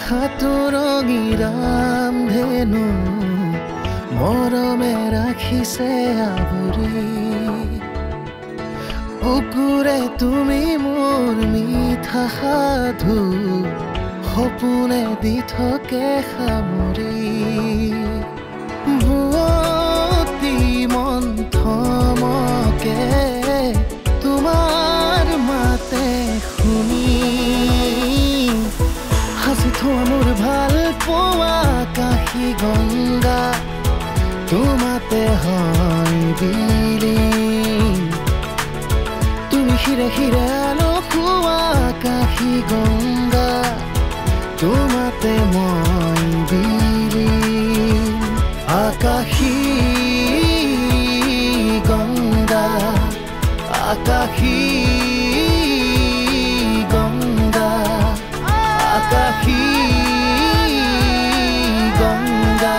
হাতুৰঙিৰাম ধেনু মৰমে ৰাখিছে আৱৰি বুকুৰে তুমি মোৰ মিঠা সাধু সপোনে দি থাকে সামৰি ভুৱতী মন্থমকে তোমাৰ মাতে শুনি হাসি থোৱা মোৰ ভাল পোৱা আকাশী গংগা তোমাতে হয় বিলীন তুমি হিৰে হিৰে আলোকোৱা আকাশী গংগা তোমাতে মই বিলীন আকাশী গংগা আকাশী গংগা আকাশী গংগা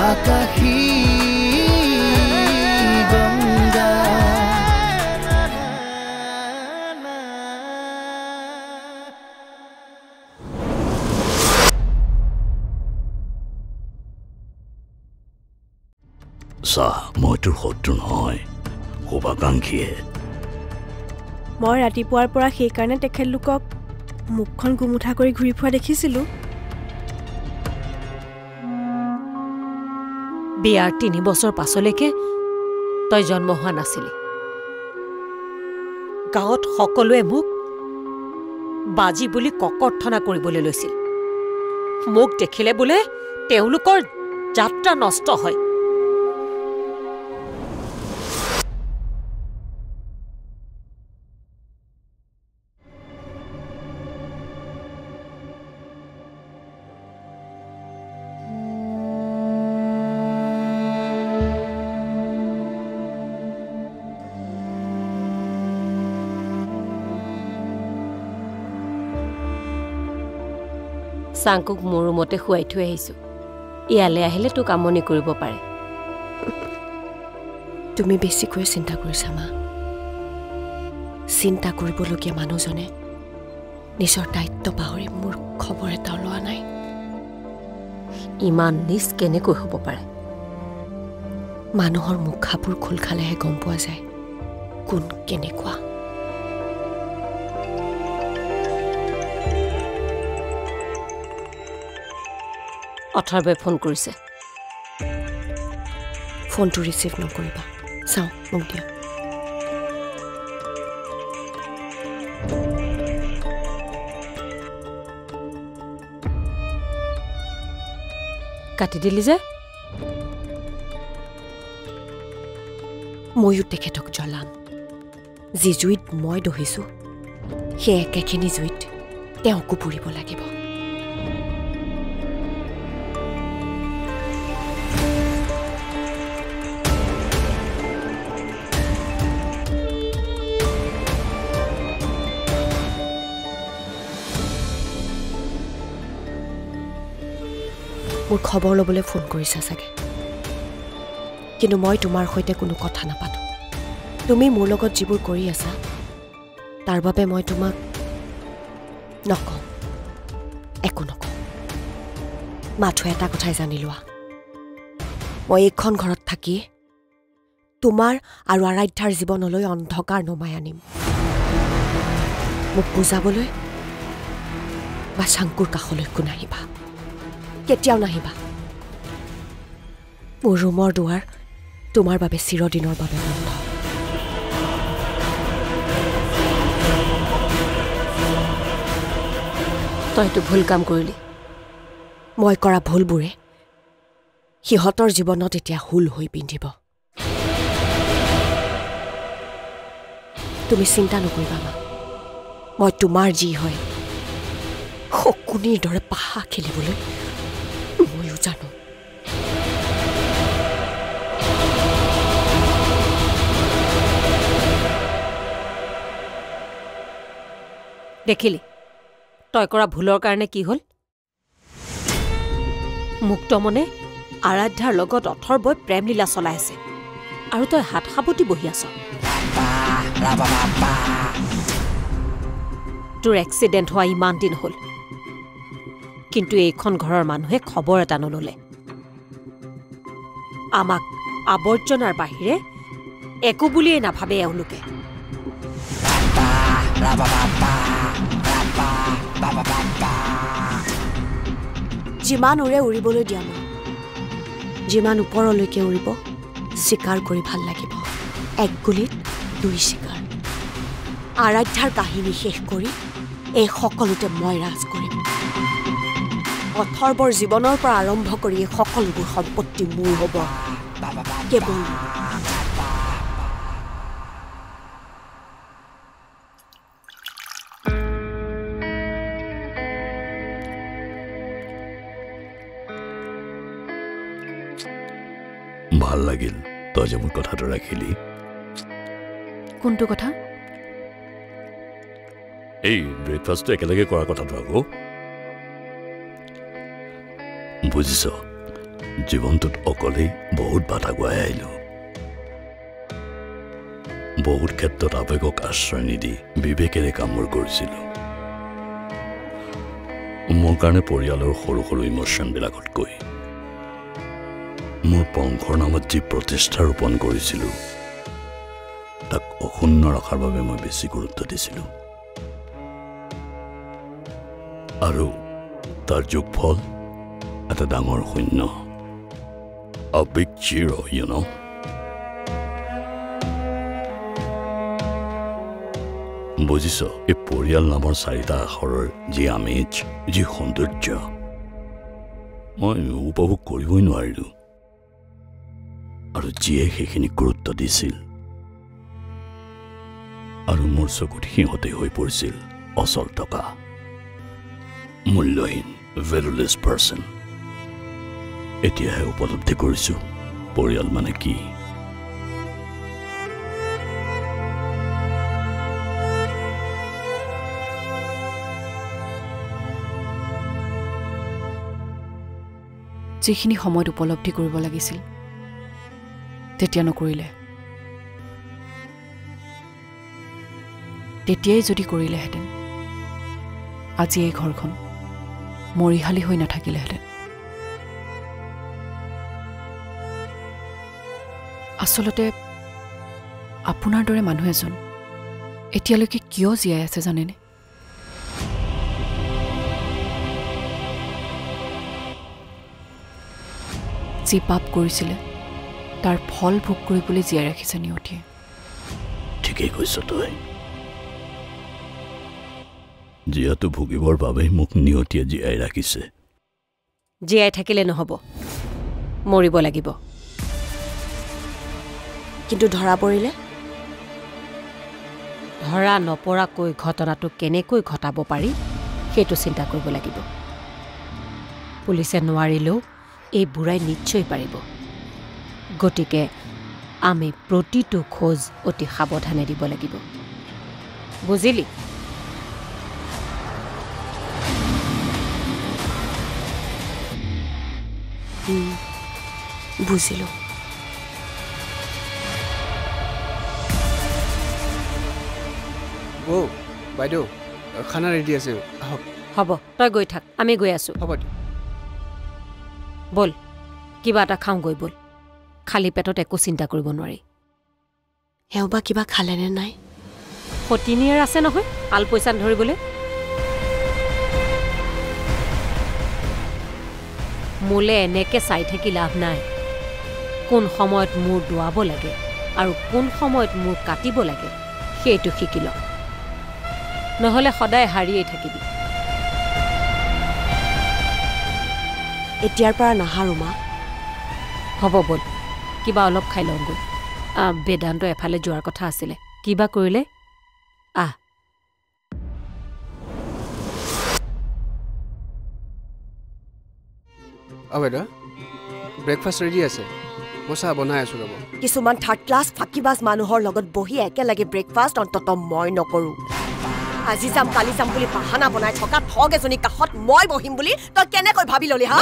আকাশী গংগা চাহ মই তোৰ শত্ৰু নহয় শুভাকাংক্ষীয়ে মই ৰাতিপুৱাৰ পৰা সেইকাৰণে তেখেতলোকক মুখখন গুমুঠা কৰি ঘূৰি ফুৰা দেখিছিলোঁ বিয়াৰ ৩ বছৰ পাছলৈকে তই জন্ম হোৱা নাছিলি গাঁৱত সকলোৱে মোক বাজি বুলি ককৰ্থনা কৰিবলৈ লৈছিল মোক দেখিলে বোলে তেওঁলোকৰ যাত্ৰা নষ্ট হয় চাংকুক মোৰ ৰুমতে শুৱাই থৈ আহিছোঁ ইয়ালৈ আহিলে তোক আমনি কৰিব পাৰে তুমি বেছিকৈ চিন্তা কৰিছা মা চিন্তা কৰিবলগীয়া মানুহজনে নিজৰ দায়িত্ব পাহৰি মোৰ খবৰ এটাও লোৱা নাই ইমান নিজ কেনেকৈ হ'ব পাৰে মানুহৰ মুখাবোৰ খোল খালেহে গম পোৱা যায় কোন কেনেকুৱা অথৰ্বে ফোন কৰিছে ফোনটো ৰিচিভ নকৰিবা চাওঁ মোক দিয়া কাটি দিলি যে ময়ো তেখেতক জ্বলাম যি জুইত মই দহিছোঁ সেই একেখিনি জুইত তেওঁকো পুৰিব লাগিব মোৰ খবৰ ল'বলৈ ফোন কৰিছা চাগে কিন্তু মই তোমাৰ সৈতে কোনো কথা নাপাতো তুমি মোৰ লগত যিবোৰ কৰি আছা তাৰ বাবে মই তোমাক নকওঁ একো নকওঁ মাথো এটা কথাই জানি লোৱা মই এইখন ঘৰত থাকি তোমাৰ আৰু আৰাধ্যাৰ জীৱনলৈ অন্ধকাৰ নমাই আনিম মোক বুজাবলৈ বা চাংকুৰ কাষলৈকো নাহিবা কেতিয়াও নাহিবা মোৰ ৰুমৰ দুৱাৰ তোমাৰ বাবে চিৰদিনৰ বাবে বন্ধ তইতো ভুল কাম কৰিলি মই কৰা ভুলবোৰে সিহঁতৰ জীৱনত এতিয়া হুল হৈ পিন্ধিব তুমি চিন্তা নকৰিবা মা মই তোমাৰ যি হয় শকুনিৰ দৰে পাহা খেলিবলৈ ময়ো জানো দেখিলি তই কৰা ভুলৰ কাৰণে কি হ'ল মুক্ত মনে আৰাধ্যাৰ লগত অথৰ্বই প্ৰেম লীলা চলাই আছে আৰু তই হাত সাবতি বহি আছ তোৰ এক্সিডেণ্ট হোৱা ইমান দিন হ'ল কিন্তু এইখন ঘৰৰ মানুহে খবৰ এটা নললে আমাক আৱৰ্জনাৰ বাহিৰে একো বুলিয়ে নাভাবে এওঁলোকে যিমান উৰে উৰিবলৈ দিয়া মই যিমান ওপৰলৈকে উৰিব চিকাৰ কৰি ভাল লাগিব এক গুলিত দুই চিকাৰ আৰাধ্যাৰ কাহিনী শেষ কৰি এই সকলোতে মই ৰাজ কৰিম অথৰ্বৰ জীৱনৰ পৰা আৰম্ভ কৰি এই সকলোবোৰ সম্পত্তি মোৰ হ'ব কেৱল ভাল লাগিল তই যে মোৰ কথাটো ৰাখিলি কোনটো কথা এই ব্ৰেকফাষ্টটো একেলগে কৰাৰ কথাটো আকৌ বুজিছ জীৱনটোত অকলেই বহুত বাধা গুৱাই আহিলোঁ বহুত ক্ষেত্ৰত আৱেগক আশ্ৰয় নিদি বিবেকেৰে কামবোৰ কৰিছিলোঁ মোৰ কাৰণে পৰিয়ালৰ সৰু সৰু ইমোশ্যনবিলাকতকৈ মোৰ বংশৰ নামত যি প্ৰতিষ্ঠা ৰোপণ কৰিছিলোঁ তাক অক্ষুণ্ণ ৰখাৰ বাবে মই বেছি গুৰুত্ব দিছিলোঁ আৰু তাৰ যোগফল এটা ডাঙৰ শূন্য a big zero, you know? বুজিছ এই পৰিয়াল নামৰ চাৰিটা আখৰৰ যি আমেজ যি সৌন্দৰ্য মই উপভোগ কৰিবই নোৱাৰিলোঁ আৰু যিয়ে সেইখিনি গুৰুত্ব দিছিল আৰু মোৰ চকুত সিহঁতে হৈ পৰিছিল অচল টকা মূল্যহীন ভেলুলেছ পাৰ্চন এতিয়াহে উপলব্ধি কৰিছোঁ পৰিয়াল মানে কি যিখিনি সময়ত উপলব্ধি কৰিব লাগিছিল তেতিয়া নকৰিলে তেতিয়াই যদি কৰিলেহেঁতেন আজি এই ঘৰখন মৰিশালী হৈ নাথাকিলেহেঁতেন আচলতে আপোনাৰ দৰে মানুহ এজন এতিয়ালৈকে কিয় জীয়াই আছে জানেনে যি পাপ কৰিছিলে তাৰ ফল ভোগ কৰিবলৈ জীয়াই ৰাখিছে নিয়তিয়ে ঠিকেই কৈছ তই জীয়াটো ভুগিবৰ বাবেই মোক নিয়তিয়ে জীয়াই ৰাখিছে জীয়াই থাকিলে নহ'ব মৰিব লাগিব কিন্তু ধৰা পৰিলে ধৰা নপৰাকৈ ঘটনাটো কেনেকৈ ঘটাব পাৰি সেইটো চিন্তা কৰিব লাগিব পুলিচে নোৱাৰিলেও এই বুঢ়াই নিশ্চয় পাৰিব গতিকে আমি প্ৰতিটো খোজ অতি সাৱধানে দিব লাগিব বুজিলি বুজিলোঁ অ' বাইদেউ খানা ৰেডি আছে আহক হ'ব তই গৈ থাক আমি গৈ আছোঁ হ'ব দিয়ক বল কিবা এটা খাওঁগৈ বল খালী পেটত একো চিন্তা কৰিব নোৱাৰি এওঁ বা কিবা খালেনে নাই সতিনীয়েৰ আছে নহয় আলপৈচান ধৰিবলৈ মোলে এনেকৈ চাই থাকি লাভ নাই কোন সময়ত মূৰ দোৱাব লাগে আৰু কোন সময়ত মূৰ কাটিব লাগে সেইটো শিকি ল নহ'লে সদায় হাৰিয়েই থাকিবি এতিয়াৰ পৰা নাহাৰো মা হ'ব বল কিবা অলপ খাই লওঁগৈ বেদান্ত এফালে যোৱাৰ কথা আছিলে কিবা কৰিলে আহ বাইদেউ ব্ৰেকফাষ্ট ৰেডি আছে মই চাহ বনাই আছোঁ ৰ'ব কিছুমান থাৰ্ড ক্লাছ ফাঁকিবাজ মানুহৰ লগত বহি একেলগে ব্ৰেকফাষ্ট অন্তত মই নকৰোঁ আজি যাম কালি যাম বুলি বাহানা বনাই থকা ঠগ এজনী কাষত মই বহিম বুলি তই কেনেকৈ ভাবি ললি হা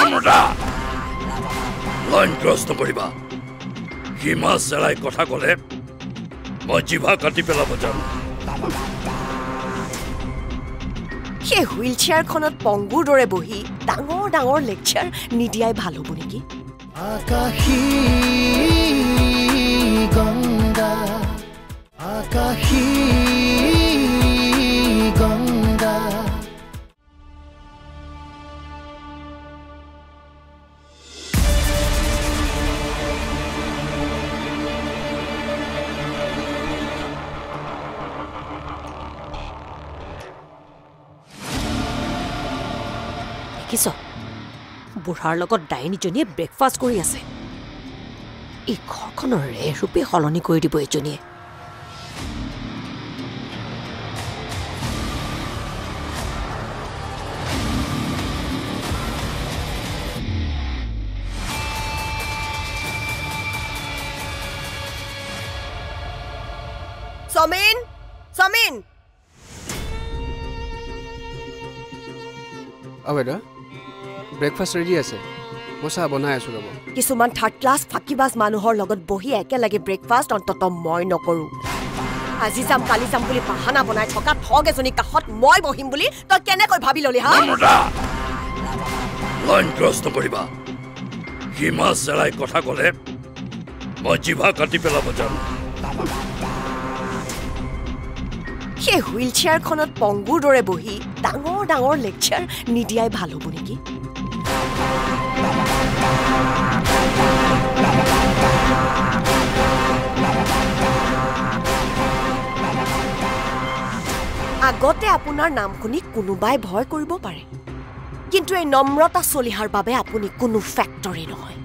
লাইন ক্ৰছ নকৰিবা সীমা চেৰাই কথা ক'লে মই জিভা কাটি পেলাব জানো সেই হুইল চেয়াৰখনত পংগুৰ দৰে বহি ডাঙৰ ডাঙৰ লেকচাৰ নিদিয়াই ভাল হ'ব নেকি Akashi Ganga Akashi Ganga দেখিছ বুঢ়াৰ লগত ডাইনীজনীয়ে ব্ৰেকফাষ্ট কৰি আছে এই ঘৰখনৰ ৰূপে সলনি কৰি দিব এজনীয়ে সমিন সমিন বাইদেউ ব্ৰেকফাষ্ট ৰেডি আছে মই চাহ বনাই আছোঁ ৰ'ব কিছুমান থাৰ্ড ক্লাছ ফাঁকিবাজ মানুহৰ লগত বহি একেলগে ব্ৰেকফাষ্ট অন্তত মই নকৰোঁ আজি যাম কালি যাম বুলি বাহানা বনাই থকা ঠগ এজনী কাষত মই বহিম বুলি তই কেনেকৈ ভাবি ললি হা লাইন ক্ৰছ নকৰিবা সি মাছ জ্বলাই কথা ক'লে মই জিভা কাটি পেলাব জানো সেই হুইল চেয়াৰখনত পংগুৰ দৰে বহি ডাঙৰ ডাঙৰ লেকচাৰ নিদিয়াই ভাল হ'ব নেকি আগতে আপোনাৰ নাম শুনি কোনোবাই ভয় কৰিব পাৰে কিন্তু এই নম্ৰতা চলিহাৰ বাবে আপুনি কোনো ফেক্টৰী নহয়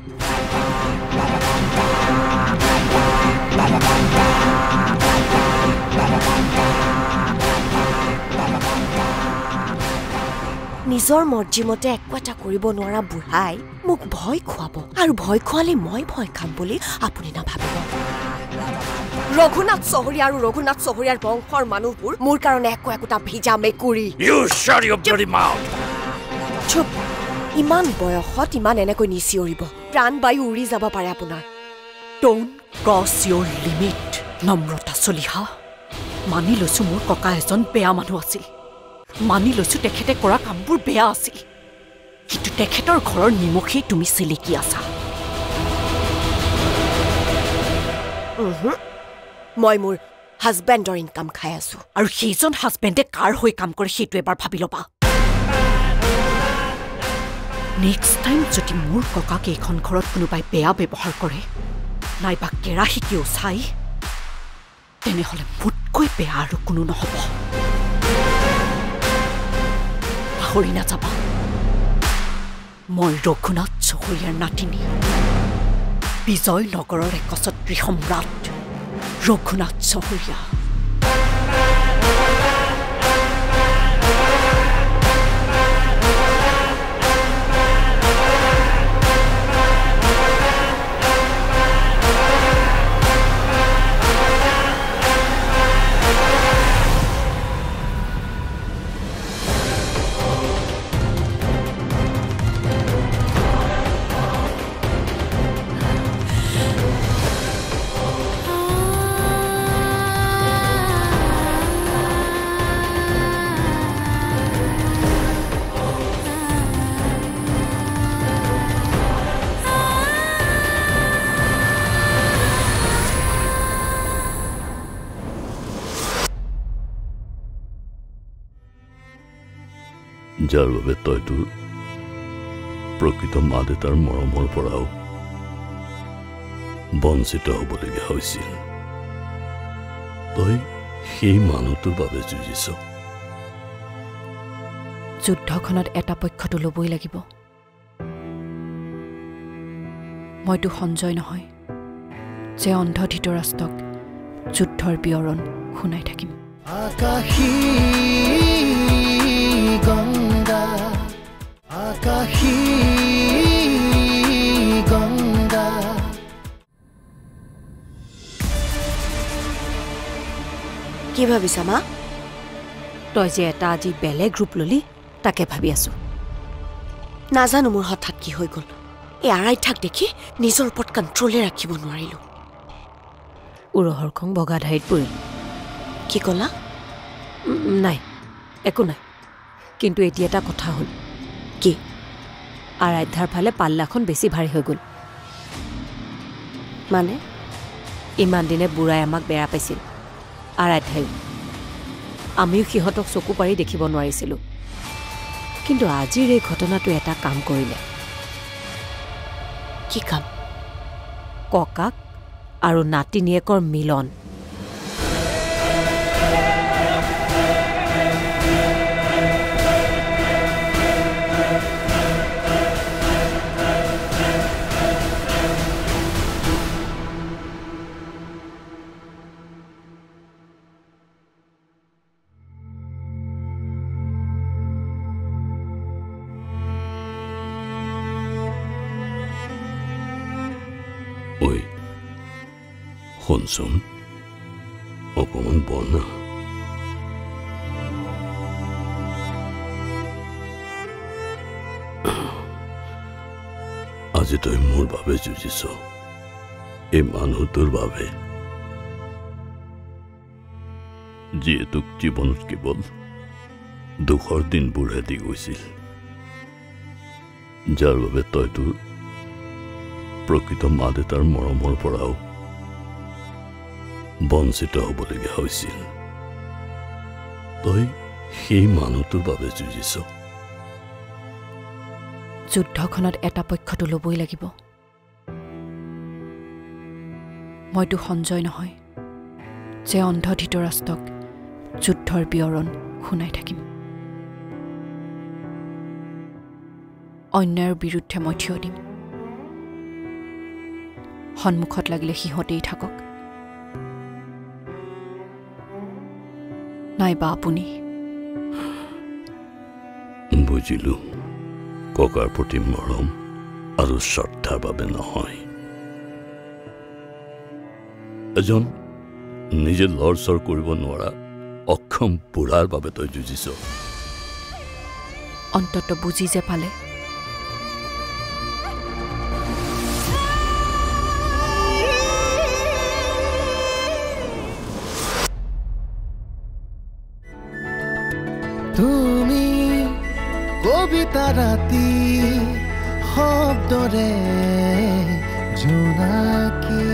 নিজৰ মৰ্জিমতে একো এটা কৰিব নোৱাৰা বুঢ়াই মোক ভয় খুৱাব আৰু ভয় খুৱালে মই ভয় খাম বুলি আপুনি নাভাবিব ৰঘুনাথ চহৰীয়া আৰু ৰঘুনাথ চহৰীয়াৰ বংশৰ মানুহবোৰ মোৰ কাৰণে একোটা ভিজা মেকুৰী চুপ ইমান বয়সত ইমান এনেকৈ নিচিঞৰিব প্ৰাণবায়ু উৰি যাব পাৰে আপোনাৰ ডোন্ট ক্ৰছ ইউৰ লিমিট নম্ৰতা চলিহা মানি লৈছো মোৰ ককা এজন বেয়া মানুহ আছিল মানি লৈছো তেখেতে কৰা কামবোৰ বেয়া আছিল কিন্তু তেখেতৰ ঘৰৰ নিমখেই তুমি চিলিকি আছা মই মোৰ হাজবেণ্ডৰ ইনকাম খাই আছো আৰু সেইজন হাজবেণ্ডে কাৰ হৈ কাম কৰে সেইটো এবাৰ ভাবি ল'বা নেক্সট টাইম যদি মোৰ ককাক এইখন ঘৰত কোনোবাই বেয়া ব্যৱহাৰ কৰে নাইবা কেৰাহীকেও চাই তেনেহ'লে মোতকৈ বেয়া আৰু কোনো নহ'ব পাহৰি নাযাবা মই ৰঘুনাথ চহৰীয়াৰ নাতিনী বিজয় নগৰৰ একছত্ৰী সম্ৰাট ৰঘুনাথ চহৰীয়া যাৰ বাবে তই তোৰ প্ৰকৃত মা দেউতাৰ মৰমৰ পৰাও বঞ্চিত হ'বলগীয়া হৈছিল তই সেই মানুহটোৰ বাবে যুঁজিছ যুদ্ধখনত এটা পক্ষটো ল'বই লাগিব মইতো সঞ্জয় নহয় যে অন্ধ ধৃতৰাষ্ট্ৰক যুদ্ধৰ বিৱৰণ শুনাই থাকিম Akashi Ganga Akashi Ganga কি ভাবিছা মা তই যে এটা আজি বেলেগ গ্ৰুপ ললি তাকে ভাবি আছো নাজানো মোৰ হঠাৎ কি হৈ গ'ল এই আৰাই থাক দেখি নিজৰ ওপৰত কণ্ট্ৰলে ৰাখিব নোৱাৰিলোঁ উৰহৰ খং বগা ধাইত পৰিল কি ক'লা নাই একো নাই কিন্তু এতিয়া এটা কথা হ'ল কি আৰাধ্যাৰ ফালে পাল্লাখন বেছি ভাৰী হৈ গ'ল মানে ইমান দিনে বুঢ়াই আমাক বেয়া পাইছিল আৰাধ্যায়ো আমিও সিহঁতক চকু পাৰি দেখিব নোৱাৰিছিলোঁ কিন্তু আজিৰ এই ঘটনাটো এটা কাম কৰিলে কি কাম ককাক আৰু নাতিনীয়েকৰ মিলন ঐ শুনচোন অকণমান বল না আজি তই মোৰ বাবে যুঁজিছ এই মানুহটোৰ বাবে যিয়ে তোক জীৱনত কেৱল দুখৰ দিনবোৰহে দি গৈছিল যাৰ বাবে তই তোৰ প্ৰকৃত মা দেউতাৰ মৰমৰ পৰাও বঞ্চিত হ'বলগীয়া হৈছিল তই সেই মানুহটোৰ বাবে যুঁজিছ যুদ্ধখনত এটা পক্ষটো ল'বই লাগিব মইতো সঞ্জয় নহয় যে অন্ধ ধৃতৰাষ্ট্ৰক যুদ্ধৰ বিৱৰণ শুনাই থাকিম অন্যায়ৰ বিৰুদ্ধে মই থিয় দিম সন্মুখত লাগিলে সিহঁতেই থাকক নাইবা আপুনি বুজিলো ককাৰ প্ৰতি মৰম আৰু শ্ৰদ্ধাৰ বাবে নহয় এজন নিজে লৰচৰ কৰিব নোৱাৰা অক্ষম বুঢ়াৰ বাবে তই যুঁজিছ অন্তত বুজি যে পালে তুমি কবিতা ৰাতি শব্দৰে জোনাকী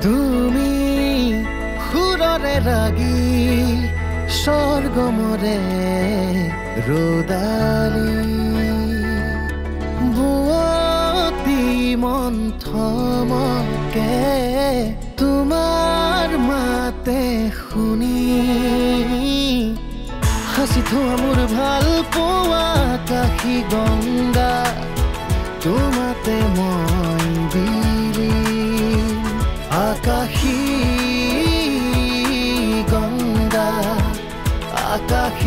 তুমি সুৰৰে ৰাগী স্বৰ্গমৰে ৰদালি বুৱতী মন্থমকে তোমাৰ মাতে শুনি হাসি থোৱা মোৰ ভাল পোৱা আকাশী গংগা তোমাতে মই বিলীন আকাশী গংগা আকাশী